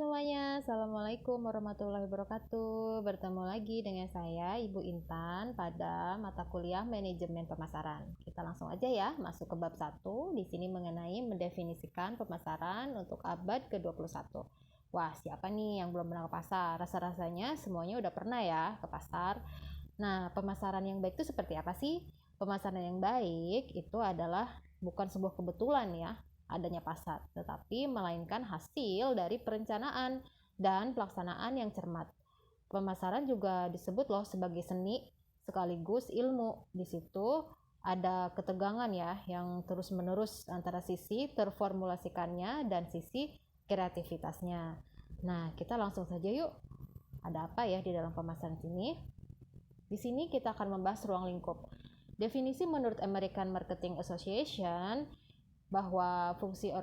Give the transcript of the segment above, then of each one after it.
Semuanya, Assalamualaikum warahmatullahi wabarakatuh. Bertemu lagi dengan saya, Ibu Intan, pada mata kuliah Manajemen Pemasaran. Kita langsung aja ya, masuk ke bab 1. Di sini mengenai mendefinisikan pemasaran untuk abad ke-21. Wah, siapa nih yang belum pernah ke pasar? Rasa-rasanya semuanya udah pernah ya ke pasar. Nah, pemasaran yang baik itu seperti apa sih? Pemasaran yang baik itu adalah bukan sebuah kebetulan ya, adanya pasar, tetapi melainkan hasil dari perencanaan dan pelaksanaan yang cermat. Pemasaran juga disebut loh sebagai seni sekaligus ilmu. Di situ ada ketegangan ya yang terus-menerus antara sisi terformulasikannya dan sisi kreativitasnya. Nah, kita langsung saja yuk. Ada apa ya di dalam pemasaran ini? Di sini kita akan membahas ruang lingkup. Definisi menurut American Marketing Association bahwa fungsi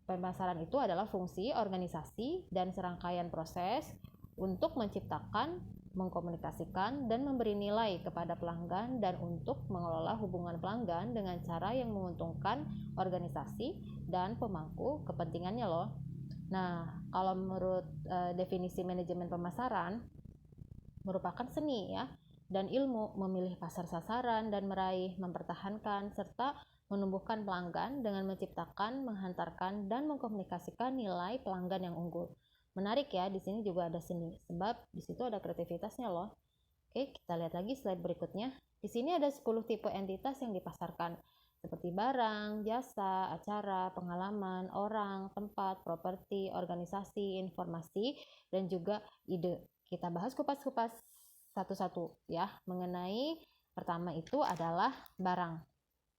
pemasaran itu adalah fungsi organisasi dan serangkaian proses untuk menciptakan, mengkomunikasikan, dan memberi nilai kepada pelanggan dan untuk mengelola hubungan pelanggan dengan cara yang menguntungkan organisasi dan pemangku kepentingannya loh. Nah, kalau menurut definisi manajemen pemasaran merupakan seni ya dan ilmu memilih pasar sasaran dan meraih, mempertahankan, serta menumbuhkan pelanggan dengan menciptakan, menghantarkan, dan mengkomunikasikan nilai pelanggan yang unggul. Menarik ya, di sini juga ada seni, sebab di situ ada kreativitasnya loh. Oke, kita lihat lagi slide berikutnya. Di sini ada 10 tipe entitas yang dipasarkan, seperti barang, jasa, acara, pengalaman, orang, tempat, properti, organisasi, informasi, dan juga ide. Kita bahas kupas-kupas satu-satu ya, mengenai pertama itu adalah barang.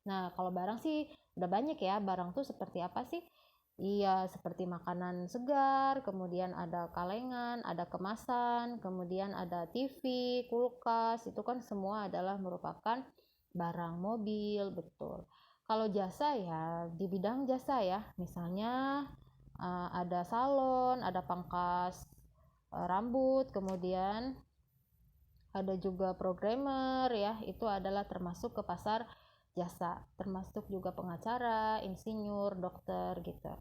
Nah, kalau barang sih udah banyak ya, barang tuh seperti apa sih? Iya, seperti makanan segar, kemudian ada kalengan, ada kemasan, kemudian ada TV, kulkas, itu kan semua adalah merupakan barang mobil, betul. Kalau jasa ya, di bidang jasa ya, misalnya ada salon, ada pangkas rambut, kemudian ada juga programmer ya, itu adalah termasuk ke pasar jasa, termasuk juga pengacara, insinyur, dokter gitu.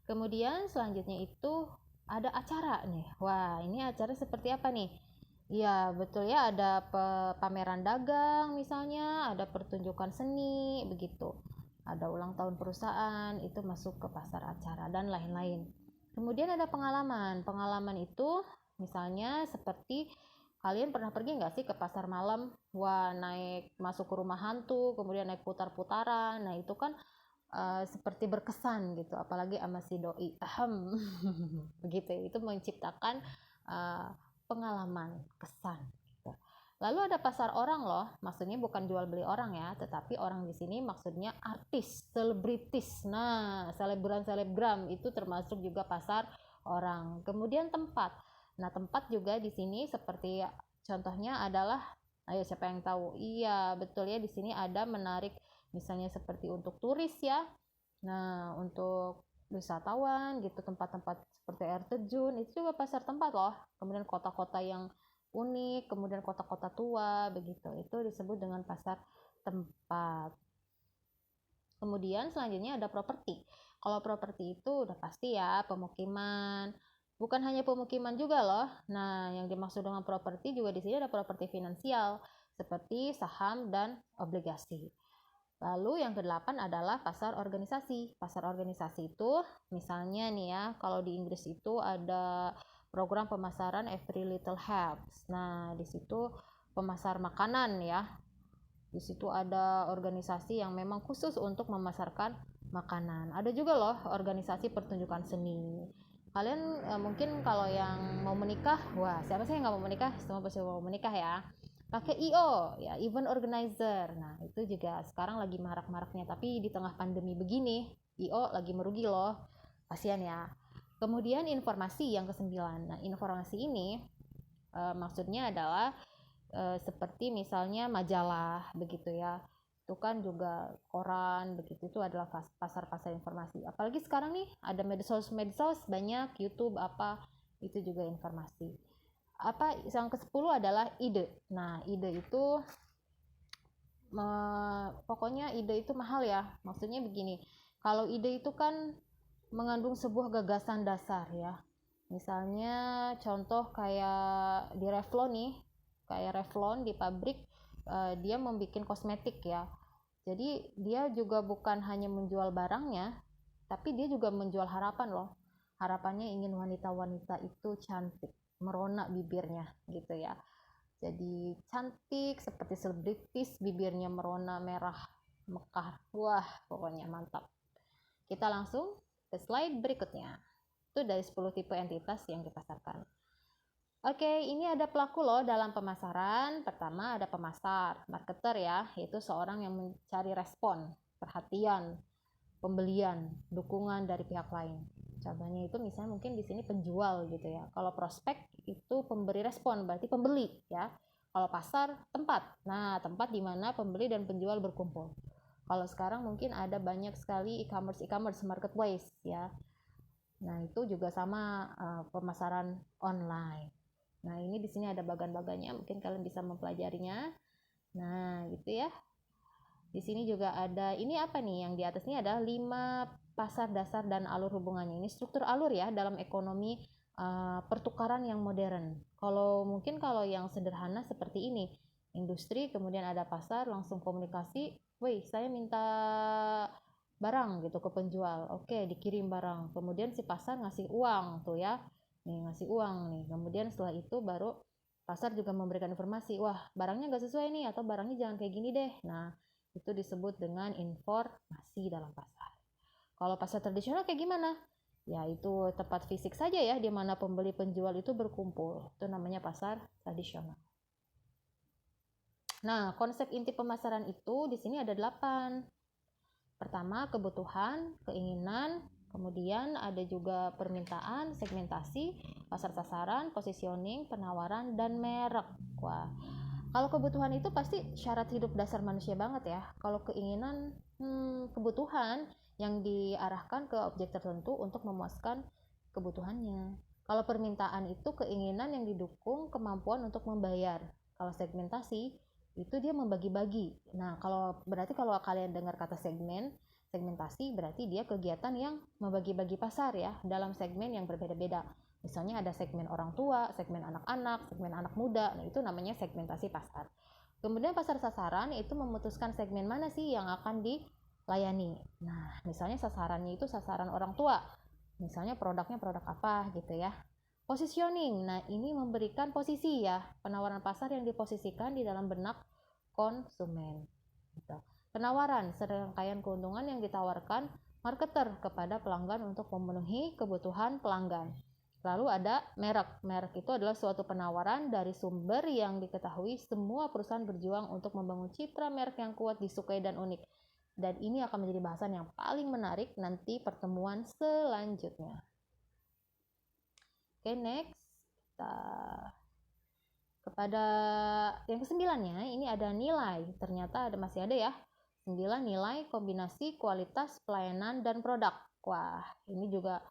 Kemudian selanjutnya itu ada acara nih. Wah, ini acara seperti apa nih? Iya, betul ya, ada pameran dagang misalnya, ada pertunjukan seni begitu. Ada ulang tahun perusahaan, itu masuk ke pasar acara dan lain-lain. Kemudian ada pengalaman. Pengalaman itu misalnya seperti kalian pernah pergi nggak sih ke pasar malam? Wah, naik masuk ke rumah hantu, kemudian naik putar-putaran. Nah, itu kan seperti berkesan gitu, apalagi sama si doi. Begitu, itu menciptakan pengalaman, kesan. Gitu. Lalu ada pasar orang loh, maksudnya bukan jual beli orang ya, tetapi orang di sini maksudnya artis, selebritis. Nah, selebgram itu termasuk juga pasar orang. Kemudian tempat. Nah, tempat juga di sini seperti contohnya adalah, ayo siapa yang tahu? Iya, betul ya, di sini ada menarik misalnya seperti untuk turis ya. Nah, untuk wisatawan gitu, tempat-tempat seperti air terjun, itu juga pasar tempat loh. Kemudian kota-kota yang unik, kemudian kota-kota tua begitu. Itu disebut dengan pasar tempat. Kemudian selanjutnya ada properti. Kalau properti itu udah pasti ya pemukiman. Bukan hanya pemukiman juga loh. Nah, yang dimaksud dengan properti juga di sini ada properti finansial seperti saham dan obligasi. Lalu yang ke-8 adalah pasar organisasi. Pasar organisasi itu misalnya nih ya, kalau di Inggris itu ada program pemasaran Every Little Helps. Nah, di situ pemasar makanan ya. Di situ ada organisasi yang memang khusus untuk memasarkan makanan. Ada juga loh organisasi pertunjukan seni. Kalian mungkin kalau yang mau menikah, wah siapa sih yang nggak mau menikah? Semua pasti mau menikah ya. Pakai IO ya, event organizer. Nah, itu juga sekarang lagi marak-maraknya, tapi di tengah pandemi begini IO lagi merugi loh. Kasihan ya. Kemudian informasi yang ke-9. Nah, informasi ini maksudnya adalah seperti misalnya majalah begitu ya, itu kan juga koran begitu, itu adalah pasar-pasar informasi. Apalagi sekarang nih ada medsos banyak, YouTube apa, itu juga informasi. Apa yang ke-10 adalah ide. Nah, ide itu pokoknya ide itu mahal ya, maksudnya begini, kalau ide itu kan mengandung sebuah gagasan dasar ya. Misalnya contoh kayak di Revlon nih, kayak Revlon di pabrik, dia membuat kosmetik ya. Jadi dia juga bukan hanya menjual barangnya, tapi dia juga menjual harapan loh. Harapannya ingin wanita-wanita itu cantik, merona bibirnya gitu ya. Jadi cantik seperti selebritis, bibirnya merona merah mekar. Wah, pokoknya mantap. Kita langsung ke slide berikutnya. Itu dari 10 tipe entitas yang dipasarkan. Oke, ini ada pelaku loh dalam pemasaran. Pertama ada pemasar, marketer ya, yaitu seorang yang mencari respon, perhatian, pembelian, dukungan dari pihak lain. Contohnya itu misalnya mungkin di sini penjual gitu ya. Kalau prospek itu pemberi respon, berarti pembeli ya. Kalau pasar, tempat. Nah, tempat di mana pembeli dan penjual berkumpul. Kalau sekarang mungkin ada banyak sekali e-commerce marketplace ya. Nah, itu juga sama pemasaran online. Nah, ini di sini ada bagan-bagannya, mungkin kalian bisa mempelajarinya. Nah, gitu ya. Di sini juga ada, ini apa nih? Yang di atas ini ada 5 pasar dasar dan alur hubungannya. Ini struktur alur ya dalam ekonomi pertukaran yang modern. Kalau yang sederhana seperti ini, industri, kemudian ada pasar, langsung komunikasi, woi saya minta barang gitu ke penjual, oke dikirim barang, kemudian si pasar ngasih uang tuh ya, nih ngasih uang nih, kemudian setelah itu baru pasar juga memberikan informasi, wah barangnya nggak sesuai nih, atau barangnya jangan kayak gini deh. Nah, itu disebut dengan informasi dalam pasar. Kalau pasar tradisional kayak gimana? Ya itu tempat fisik saja ya, di mana pembeli penjual itu berkumpul. Itu namanya pasar tradisional. Nah, konsep inti pemasaran itu di sini ada 8. Pertama, kebutuhan, keinginan, kemudian ada juga permintaan, segmentasi, pasar sasaran, positioning, penawaran, dan merek. Wah, kalau kebutuhan itu pasti syarat hidup dasar manusia banget ya. Kalau keinginan, kebutuhan yang diarahkan ke objek tertentu untuk memuaskan kebutuhannya. Kalau permintaan itu keinginan yang didukung kemampuan untuk membayar. Kalau segmentasi itu dia membagi-bagi. Nah, kalau kalian dengar kata segmentasi berarti dia kegiatan yang membagi-bagi pasar ya dalam segmen yang berbeda-beda. Misalnya ada segmen orang tua, segmen anak-anak, segmen anak muda. Nah, itu namanya segmentasi pasar. Kemudian pasar sasaran itu memutuskan segmen mana sih yang akan dilayani. Nah, misalnya sasarannya itu sasaran orang tua. Misalnya produknya produk apa gitu ya. Positioning, nah ini memberikan posisi ya, penawaran pasar yang diposisikan di dalam benak konsumen. Gitu. Penawaran, serangkaian keuntungan yang ditawarkan marketer kepada pelanggan untuk memenuhi kebutuhan pelanggan. Lalu ada merek. Merek itu adalah suatu penawaran dari sumber yang diketahui semua perusahaan berjuang untuk membangun citra merek yang kuat, disukai, dan unik. Dan ini akan menjadi bahasan yang paling menarik nanti pertemuan selanjutnya. Oke, next. Kita kepada yang kesembilannya, ini ada nilai. Ternyata masih ada ya. 9 nilai kombinasi kualitas, pelayanan, dan produk. Wah, ini juga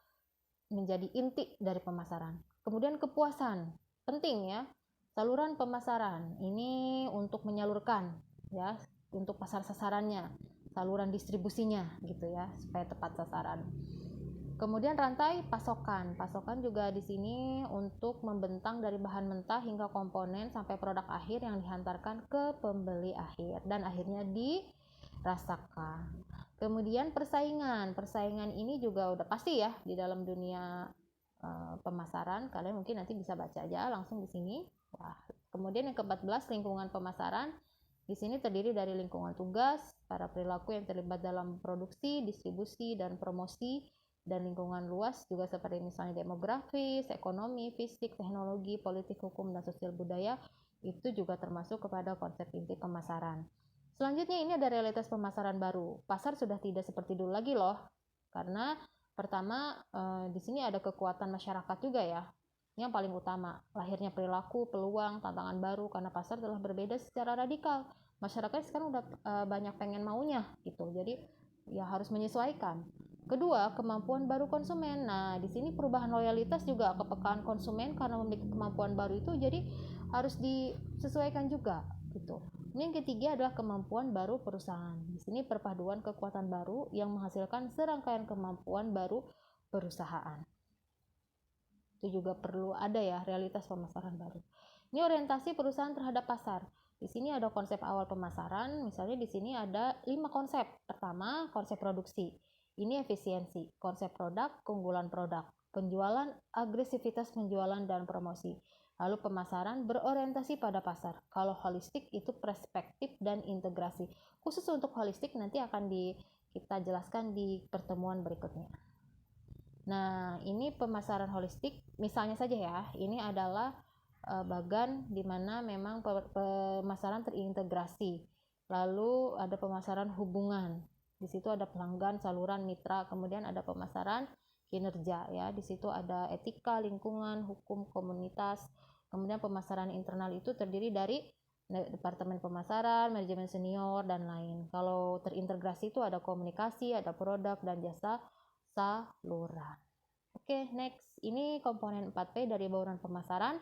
menjadi inti dari pemasaran. Kemudian kepuasan. Penting ya. Saluran pemasaran. Ini untuk menyalurkan ya, untuk pasar sasarannya. Saluran distribusinya gitu ya, supaya tepat sasaran. Kemudian rantai pasokan. Pasokan juga di sini untuk membentang dari bahan mentah hingga komponen sampai produk akhir yang dihantarkan ke pembeli akhir dan akhirnya dirasakan. Kemudian persaingan. Persaingan ini juga udah pasti ya di dalam dunia pemasaran. Kalian mungkin nanti bisa baca aja langsung di sini. Wah. Kemudian yang ke-14 lingkungan pemasaran. Di sini terdiri dari lingkungan tugas, para perilaku yang terlibat dalam produksi, distribusi, dan promosi, dan lingkungan luas juga seperti misalnya demografis, ekonomi, fisik, teknologi, politik, hukum, dan sosial budaya, itu juga termasuk kepada konsep inti pemasaran. Selanjutnya ini ada realitas pemasaran baru. Pasar sudah tidak seperti dulu lagi loh, karena pertama di sini ada kekuatan masyarakat juga ya. Yang paling utama, lahirnya perilaku, peluang, tantangan baru karena pasar telah berbeda secara radikal. Masyarakat sekarang udah banyak pengen maunya gitu, jadi ya harus menyesuaikan. Kedua, kemampuan baru konsumen. Nah, di sini perubahan loyalitas juga kepekaan konsumen karena memiliki kemampuan baru itu jadi harus disesuaikan juga gitu. Ini yang ketiga adalah kemampuan baru perusahaan. Di sini perpaduan kekuatan baru yang menghasilkan serangkaian kemampuan baru perusahaan. Itu juga perlu ada ya realitas pemasaran baru. Ini orientasi perusahaan terhadap pasar. Di sini ada konsep awal pemasaran, misalnya di sini ada 5 konsep. Pertama, konsep produksi. Ini efisiensi, konsep produk, keunggulan produk, penjualan, agresivitas penjualan dan promosi. Lalu pemasaran berorientasi pada pasar. Kalau holistik itu perspektif dan integrasi. Khusus untuk holistik nanti akan kita jelaskan di pertemuan berikutnya. Nah, ini pemasaran holistik, misalnya saja ya, ini adalah bagan di mana memang pemasaran terintegrasi. Lalu ada pemasaran hubungan. Di situ ada pelanggan, saluran, mitra, kemudian ada pemasaran kinerja ya. Di situ ada etika, lingkungan, hukum, komunitas. Kemudian pemasaran internal itu terdiri dari departemen pemasaran, manajemen senior dan lain. Kalau terintegrasi itu ada komunikasi, ada produk dan jasa saluran. Oke, next. Ini komponen 4P dari bauran pemasaran.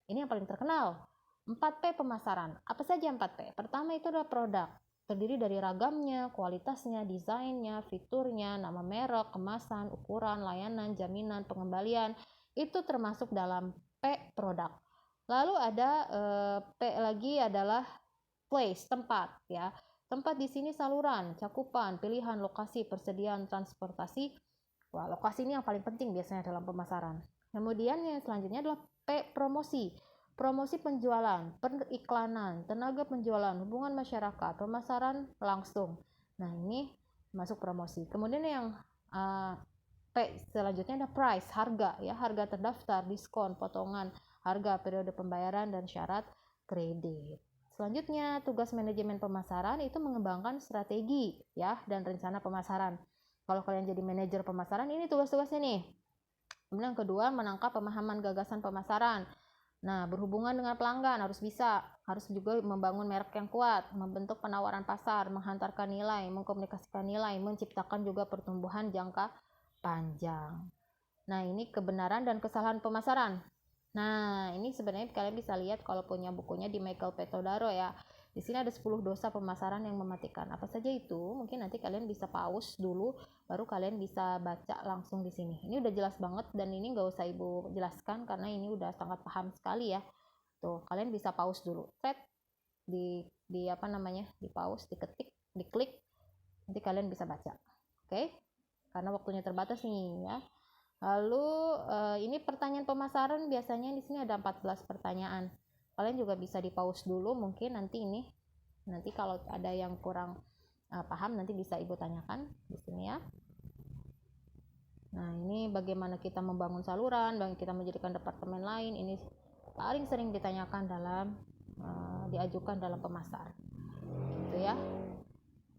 Ini yang paling terkenal. 4P pemasaran. Apa saja 4P? Pertama itu adalah produk. Terdiri dari ragamnya, kualitasnya, desainnya, fiturnya, nama merek, kemasan, ukuran, layanan, jaminan, pengembalian. Itu termasuk dalam P produk. Lalu ada P lagi adalah place, tempat ya. Tempat di sini saluran, cakupan, pilihan, lokasi, persediaan, transportasi. Wah, lokasi ini yang paling penting biasanya dalam pemasaran. Kemudian yang selanjutnya adalah P promosi. Promosi penjualan, periklanan, tenaga penjualan, hubungan masyarakat, pemasaran langsung. Nah, ini masuk promosi. Kemudian yang P selanjutnya ada price, harga ya, harga terdaftar, diskon, potongan, harga, periode pembayaran dan syarat kredit. Selanjutnya, tugas manajemen pemasaran itu mengembangkan strategi ya dan rencana pemasaran. Kalau kalian jadi manajer pemasaran, ini tugas-tugasnya nih. Kemudian yang kedua, menangkap pemahaman gagasan pemasaran. Nah, berhubungan dengan pelanggan harus bisa, harus juga membangun merek yang kuat, membentuk penawaran pasar, menghantarkan nilai, mengkomunikasikan nilai, menciptakan juga pertumbuhan jangka panjang. Nah, ini kebenaran dan kesalahan pemasaran. Nah, ini sebenarnya kalian bisa lihat kalau punya bukunya di Michael Petodaro ya. Di sini ada 10 dosa pemasaran yang mematikan. Apa saja itu? Mungkin nanti kalian bisa pause dulu, baru kalian bisa baca langsung di sini. Ini udah jelas banget dan ini nggak usah ibu jelaskan karena ini udah sangat paham sekali ya. Tuh, kalian bisa pause dulu. Set di apa namanya? Di pause, diketik, diklik, nanti kalian bisa baca. Oke? Karena waktunya terbatas nih ya. Lalu ini pertanyaan pemasaran biasanya di sini ada 14 pertanyaan. Kalian juga bisa di pause dulu mungkin nanti kalau ada yang kurang paham nanti bisa ibu tanyakan di sini ya. Nah, ini bagaimana kita membangun saluran, bagaimana kita menjadikan departemen lain, ini paling sering ditanyakan dalam diajukan dalam pemasar. Gitu ya.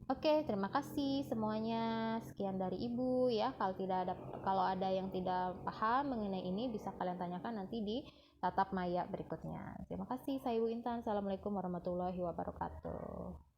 Oke, terima kasih semuanya. Sekian dari Ibu ya. Kalau ada yang tidak paham mengenai ini bisa kalian tanyakan nanti di tatap maya berikutnya. Terima kasih, saya Ibu Intan. Assalamualaikum warahmatullahi wabarakatuh.